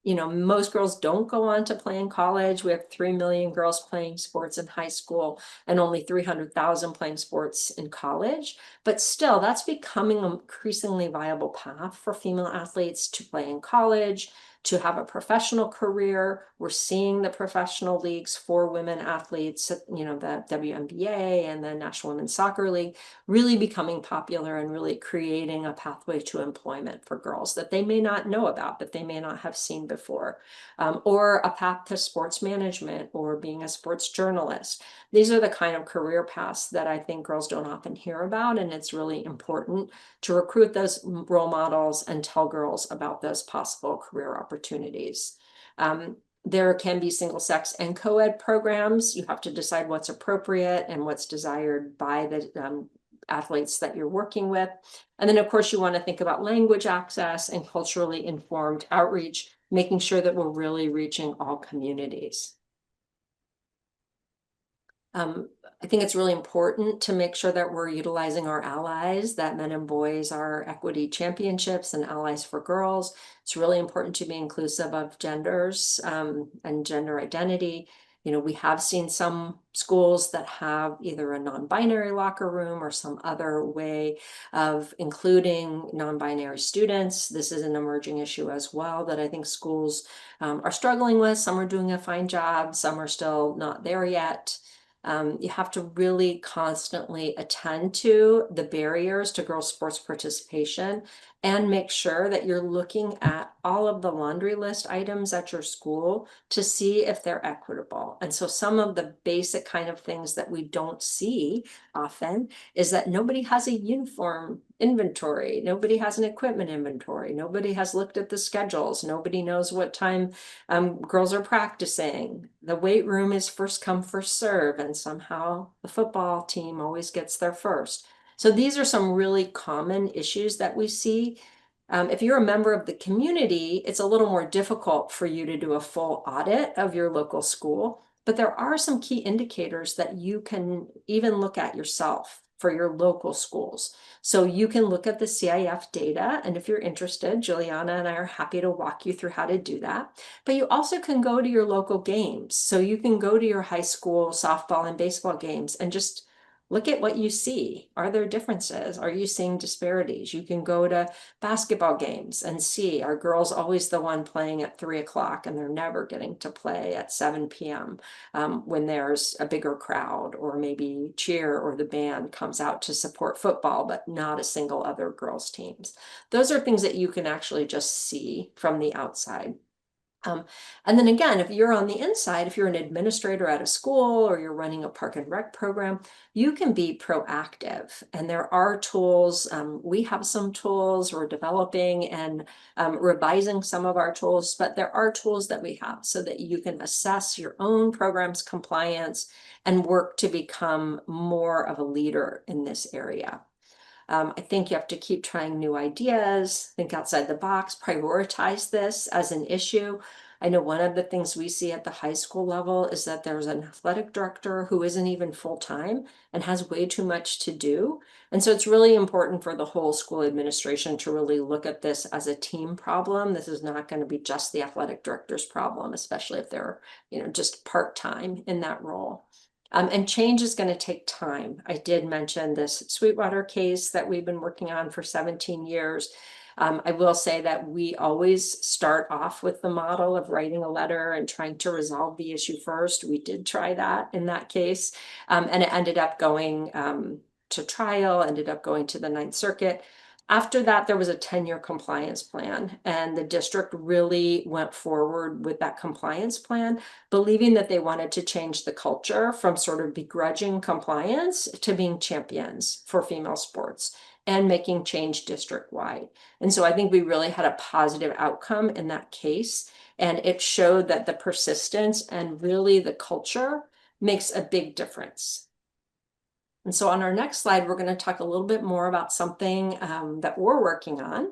You know, most girls don't go on to play in college. We have 3 million girls playing sports in high school and only 300,000 playing sports in college. But still, that's becoming an increasingly viable path for female athletes to play in college, to have a professional career. We're seeing the professional leagues for women athletes, you know, the WNBA and the National Women's Soccer League, really becoming popular and really creating a pathway to employment for girls that they may not know about, that they may not have seen before, or a path to sports management or being a sports journalist. These are the kind of career paths that I think girls don't often hear about, and it's really important to recruit those role models and tell girls about those possible career opportunities. There can be single sex and co-ed programs. You have to decide what's appropriate and what's desired by the athletes that you're working with. And then, of course, you want to think about language access and culturally informed outreach, making sure that we're really reaching all communities. I think it's really important to make sure that we're utilizing our allies, that Men and Boys are equity championships and allies for girls. It's really important to be inclusive of genders and gender identity. You know, we have seen some schools that have either a non-binary locker room or some other way of including non-binary students. This is an emerging issue as well that I think schools are struggling with. Some are doing a fine job, some are still not there yet. You have to really constantly attend to the barriers to girls' sports participation and make sure that you're looking at all of the laundry list items at your school to see if they're equitable. And so some of the basic kind of things that we don't see often is that nobody has a uniform inventory. Nobody has an equipment inventory. Nobody has looked at the schedules. Nobody knows what time girls are practicing. The weight room is first come, first serve, and somehow the football team always gets there first. So these are some really common issues that we see. If you're a member of the community, it's a little more difficult for you to do a full audit of your local school, but there are some key indicators that you can even look at yourself for your local schools. So you can look at the CIF data, and if you're interested, Julianna and I are happy to walk you through how to do that. But you also can go to your local games. So you can go to your high school softball and baseball games and just look at what you see. Are there differences? Are you seeing disparities? You can go to basketball games and see, are girls always the one playing at 3 o'clock and they're never getting to play at 7 p.m. When there's a bigger crowd, or maybe cheer or the band comes out to support football, but not a single other girls' teams. Those are things that you can actually just see from the outside. And then again, if you're on the inside, if you're an administrator at a school or you're running a park and rec program, you can be proactive. And there are tools. We have some tools we're developing and revising some of our tools, but there are tools that we have so that you can assess your own program's compliance and work to become more of a leader in this area. I think you have to keep trying new ideas, think outside the box, prioritize this as an issue. I know one of the things we see at the high school level is that there's an athletic director who isn't even full-time and has way too much to do. And so it's really important for the whole school administration to really look at this as a team problem. This is not going to be just the athletic director's problem, especially if they're, just part-time in that role. And change is going to take time. I did mention this Sweetwater case that we've been working on for 17 years. I will say that we always start off with the model of writing a letter and trying to resolve the issue first. We did try that in that case, and it ended up going to trial, ended up going to the Ninth Circuit. After that, there was a 10-year compliance plan, and the district really went forward with that compliance plan, believing that they wanted to change the culture from sort of begrudging compliance to being champions for female sports and making change district-wide. And so I think we really had a positive outcome in that case, and it showed that the persistence and really the culture makes a big difference. And so on our next slide, we're going to talk a little bit more about something that we're working on.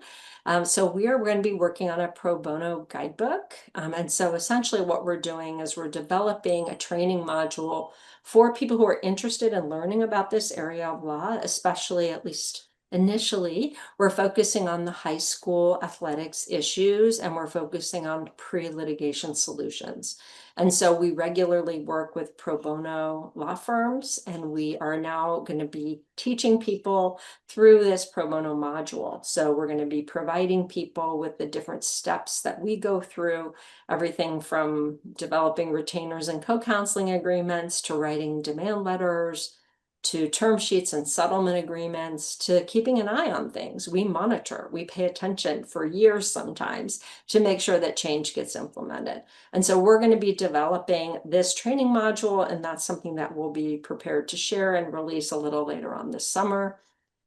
So we're going to be working on a pro bono guidebook. And so essentially what we're doing is we're developing a training module for people who are interested in learning about this area of law, especially at least initially, we're focusing on the high school athletics issues, and we're focusing on pre-litigation solutions. And so we regularly work with pro bono law firms, and we are now going to be teaching people through this pro bono module. So we're going to be providing people with the different steps that we go through, everything from developing retainers and co-counseling agreements to writing demand letters, to term sheets and settlement agreements, to keeping an eye on things. We monitor, we pay attention for years sometimes to make sure that change gets implemented. And so we're going to be developing this training module, and that's something that we'll be prepared to share and release a little later on this summer.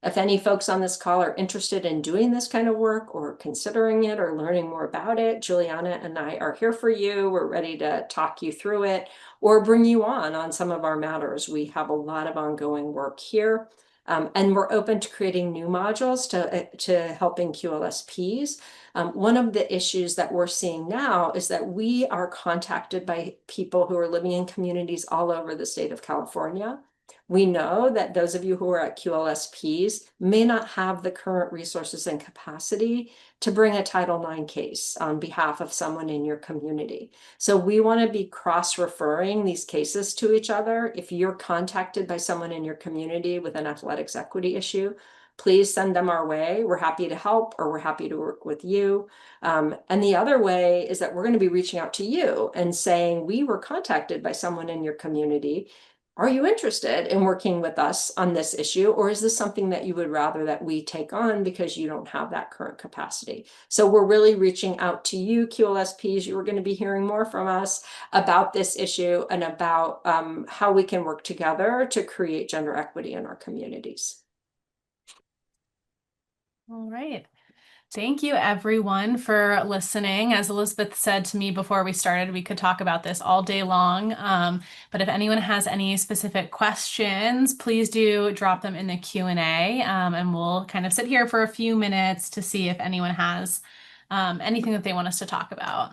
If any folks on this call are interested in doing this kind of work or considering it or learning more about it, Julianna and I are here for you. We're ready to talk you through it or bring you on some of our matters. We have a lot of ongoing work here. And we're open to creating new modules to helping QLSPs. One of the issues that we're seeing now is that we are contacted by people who are living in communities all over the state of California. We know that those of you who are at QLSPs may not have the current resources and capacity to bring a Title IX case on behalf of someone in your community. So we want to be cross-referring these cases to each other. If you're contacted by someone in your community with an athletics equity issue, please send them our way. We're happy to help, or we're happy to work with you. And the other way is that we're going to be reaching out to you and saying, we were contacted by someone in your community. Are you interested in working with us on this issue, or is this something that you would rather that we take on because you don't have that current capacity? So we're really reaching out to you, QLSPs. You are going to be hearing more from us about this issue and about how we can work together to create gender equity in our communities. All right. Thank you, everyone, for listening. As Elizabeth said to me before we started, we could talk about this all day long. But if anyone has any specific questions, please do drop them in the Q&A, and we'll kind of sit here for a few minutes to see if anyone has anything that they want us to talk about.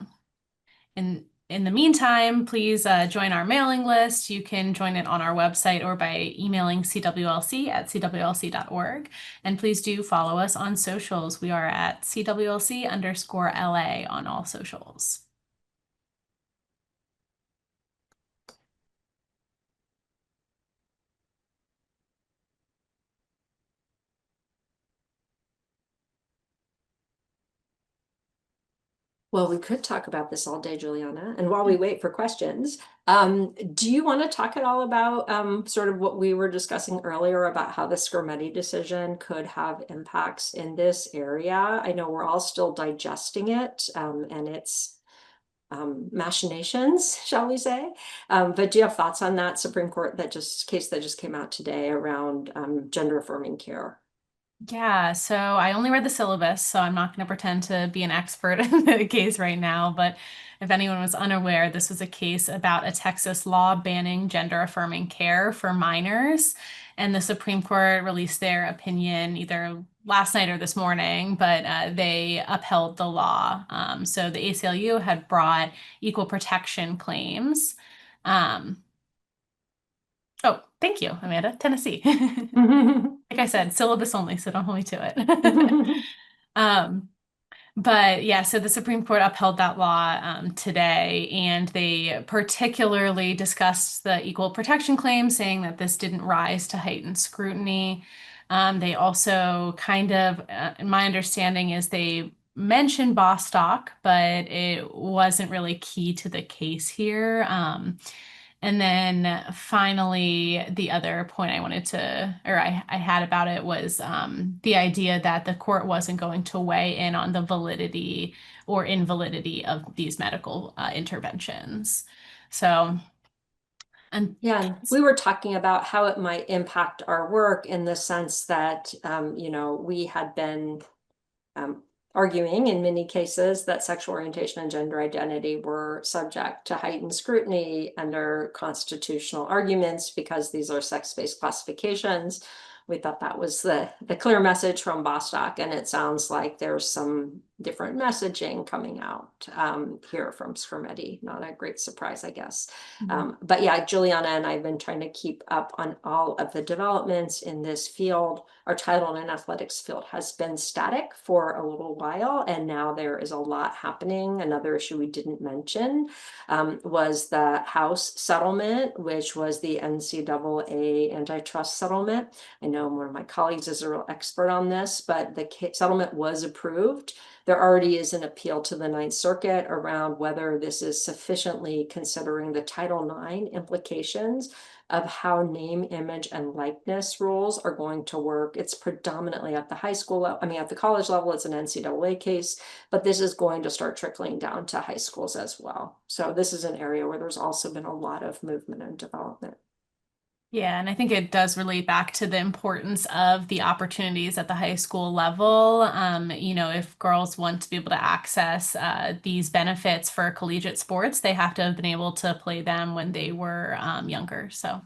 In the meantime, please join our mailing list. You can join it on our website or by emailing cwlc@cwlc.org. And please do follow us on socials. We are at CWLC_LA on all socials. Well, we could talk about this all day, Juliana. And while we wait for questions, do you want to talk at all about sort of what we were discussing earlier about how the Scarametti decision could have impacts in this area? I know we're all still digesting it and its machinations, shall we say? But do you have thoughts on that Supreme Court case that just came out today around gender affirming care? Yeah, so I only read the syllabus, so I'm not going to pretend to be an expert in the case right now. But if anyone was unaware, this was a case about a Texas law banning gender affirming care for minors. And the Supreme Court released their opinion either last night or this morning, but they upheld the law. So the ACLU had brought equal protection claims. Um, oh, thank you, Amanda. Tennessee. Like I said, syllabus only, so don't hold me to it. Um, but yeah, so the Supreme Court upheld that law today, and they particularly discussed the equal protection claim, saying that this didn't rise to heightened scrutiny. They also kind of, my understanding is they mentioned Bostock, but it wasn't really key to the case here. And then finally, the other point I wanted to, or I had about it was the idea that the court wasn't going to weigh in on the validity or invalidity of these medical interventions. So, and Yeah, and we were talking about how it might impact our work in the sense that, we had been arguing in many cases that sexual orientation and gender identity were subject to heightened scrutiny under constitutional arguments because these are sex-based classifications. We thought that was the clear message from Bostock, and it sounds like there's some different messaging coming out here from Scarametti. Not a great surprise, I guess. But yeah, Juliana and I have been trying to keep up on all of the developments in this field. Our title and athletics field has been static for a little while, and now there is a lot happening. Another issue we didn't mention was the House settlement, which was the NCAA antitrust settlement. I know one of my colleagues is a real expert on this, but the settlement was approved. There already is an appeal to the Ninth Circuit around whether this is sufficiently considering the Title IX implications of how name, image, and likeness rules are going to work. It's predominantly at the high school level. I mean, at the college level, it's an NCAA case, but this is going to start trickling down to high schools as well. So this is an area where there's also been a lot of movement and development. yeah, and I think it does relate back to the importance of the opportunities at the high school level. If girls want to be able to access these benefits for collegiate sports, they have to have been able to play them when they were younger. So.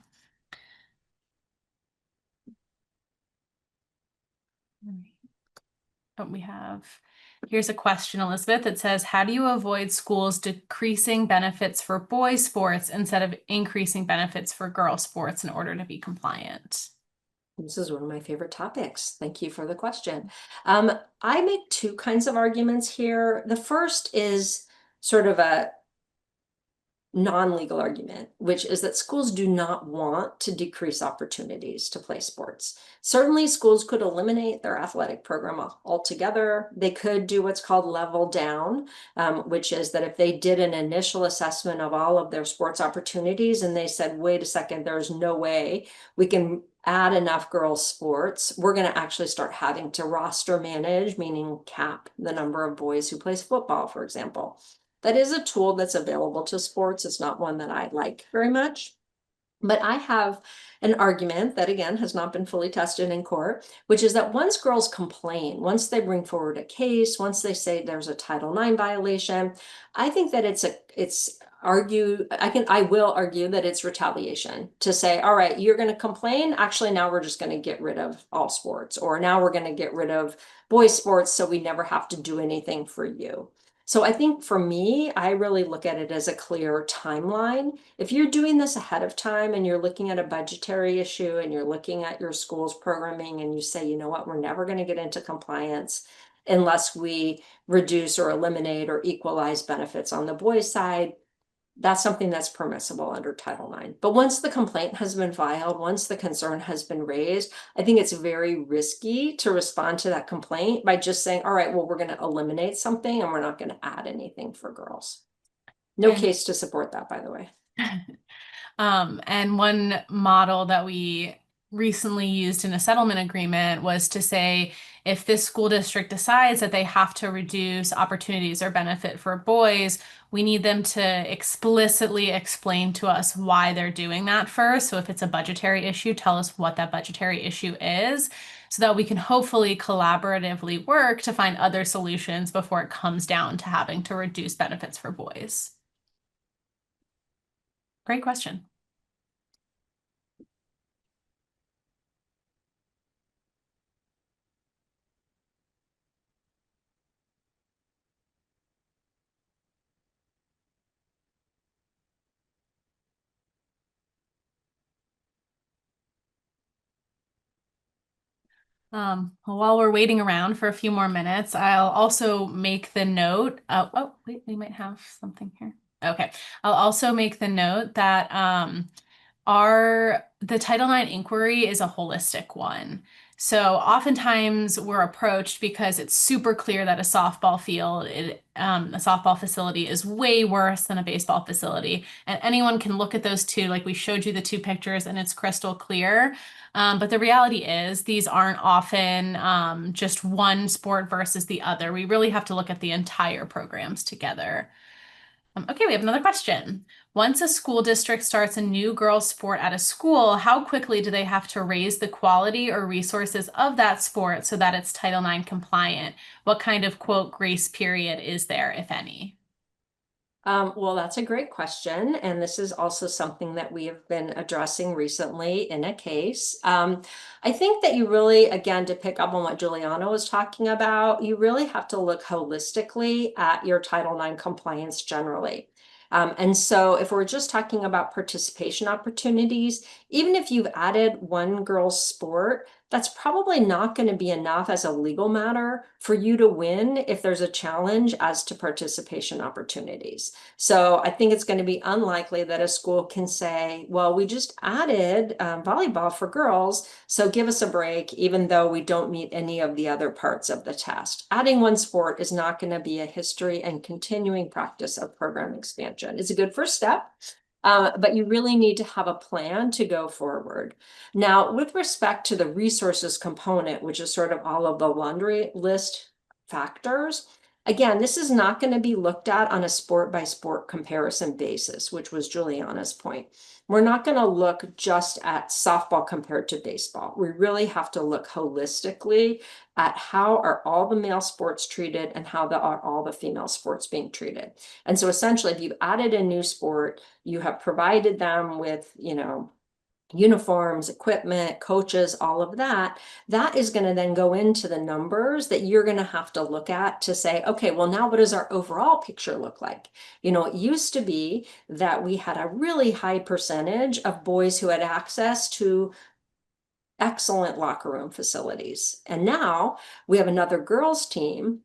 Oh, here's a question, Elizabeth. It says, how do you avoid schools decreasing benefits for boys' sports instead of increasing benefits for girl sports in order to be compliant? This is one of my favorite topics. Thank you for the question. I make two kinds of arguments here. The first is sort of a non-legal argument, which is that schools do not want to decrease opportunities to play sports. Certainly, schools could eliminate their athletic program altogether. They could do what's called level down, which is that if they did an initial assessment of all of their sports opportunities and they said, wait a second, there's no way we can add enough girls' sports, we're going to actually start having to roster manage, meaning cap the number of boys who plays football, for example. That is a tool that's available to sports. It's not one that I like very much. But I have an argument that, again, has not been fully tested in court, which is that once girls complain, once they bring forward a case, once they say there's a Title IX violation, I think that I will argue that it's retaliation to say, all right, you're going to complain. Actually, now we're just going to get rid of all sports, or now we're going to get rid of boys' sports so we never have to do anything for you. So I think for me, I really look at it as a clear timeline. If you're doing this ahead of time and you're looking at a budgetary issue and you're looking at your school's programming and you say, you know what, we're never going to get into compliance unless we reduce or eliminate or equalize benefits on the boys' side, that's something that's permissible under Title IX. But once the complaint has been filed, once the concern has been raised, I think it's very risky to respond to that complaint by just saying, all right, well, we're going to eliminate something and we're not going to add anything for girls. No And case to support that, by the way. And one model that we recently used in a settlement agreement was to say if this school district decides that they have to reduce opportunities or benefit for boys, we need them to explicitly explain to us why they're doing that first. So if it's a budgetary issue, tell us what that budgetary issue is so that we can hopefully collaboratively work to find other solutions before it comes down to having to reduce benefits for boys. Great question. Well, while we're waiting around for a few more minutes, I'll also make the note. Oh, wait, we might have something here. Okay. I'll also make the note that the Title IX inquiry is a holistic one. So oftentimes we're approached because it's super clear that a softball field, a softball facility is way worse than a baseball facility. And anyone can look at those two, like we showed you the two pictures and it's crystal clear. But the reality is these aren't often just one sport versus the other. We really have to look at the entire programs together. Okay, we have another question. Once a school district starts a new girls' sport at a school, how quickly do they have to raise the quality or resources of that sport so that it's Title IX compliant? What kind of quote grace period is there, if any? Well, that's a great question. And this is also something that we have been addressing recently in a case. I think that you really, again, to pick up on what Juliana was talking about, you really have to look holistically at your Title IX compliance generally. And so if we're just talking about participation opportunities, even if you've added one girl's sport, that's probably not going to be enough as a legal matter for you to win if there's a challenge as to participation opportunities. So I think it's going to be unlikely that a school can say, well, we just added volleyball for girls, so give us a break, even though we don't meet any of the other parts of the test. Adding one sport is not going to be a history and continuing practice of program expansion. It's a good first step. But you really need to have a plan to go forward. Now, with respect to the resources component, which is sort of all of the laundry list factors, again, this is not going to be looked at on a sport by sport comparison basis, which was Juliana's point. We're not going to look just at softball compared to baseball. We really have to look holistically at how are all the male sports treated and how are all the female sports being treated. And so essentially, if you've added a new sport, you have provided them with, uniforms, equipment, coaches, all of that, that is going to then go into the numbers that you're going to have to look at to say, okay, well, now what does our overall picture look like? It used to be that we had a really high percentage of boys who had access to excellent locker room facilities. And now we have another girls team,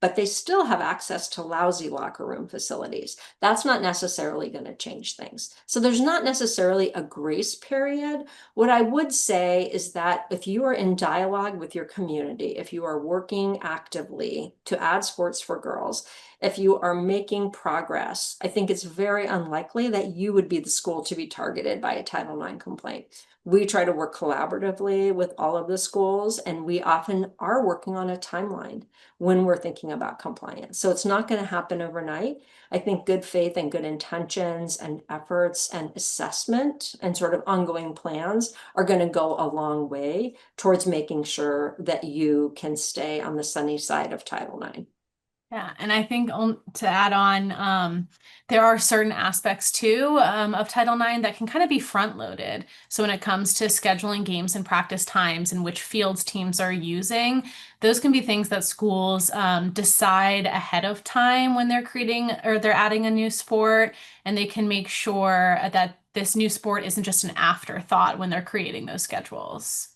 but they still have access to lousy locker room facilities. That's not necessarily going to change things. So there's not necessarily a grace period. What I would say is that if you are in dialogue with your community, if you are working actively to add sports for girls, if you are making progress, I think it's very unlikely that you would be the school to be targeted by a Title IX complaint. We try to work collaboratively with all of the schools, and we often are working on a timeline when we're thinking about compliance. So it's not going to happen overnight. I think good faith and good intentions and efforts and assessment and sort of ongoing plans are going to go a long way towards making sure that you can stay on the sunny side of Title IX. Yeah, and I think to add on, there are certain aspects too of Title IX that can kind of be front loaded. So when it comes to scheduling games and practice times and which fields teams are using, those can be things that schools decide ahead of time when they're creating or they're adding a new sport, and they can make sure that this new sport isn't just an afterthought when they're creating those schedules.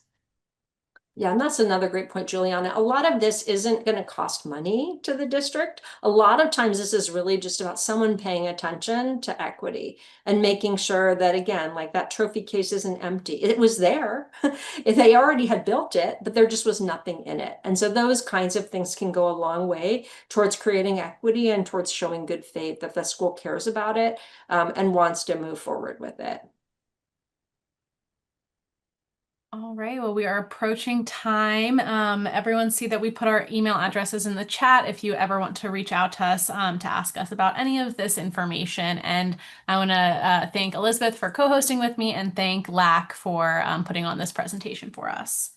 Yeah, and that's another great point, Juliana. A lot of this isn't going to cost money to the district. A lot of times, this is really just about someone paying attention to equity and making sure that, again, like that trophy case isn't empty. It was there. They already had built it, but there just was nothing in it. And so those kinds of things can go a long way towards creating equity and towards showing good faith that the school cares about it, and wants to move forward with it. All right, well, we are approaching time. Everyone see that we put our email addresses in the chat if you ever want to reach out to us to ask us about any of this information. And I want to thank Elizabeth for co-hosting with me and thank LAAC for putting on this presentation for us.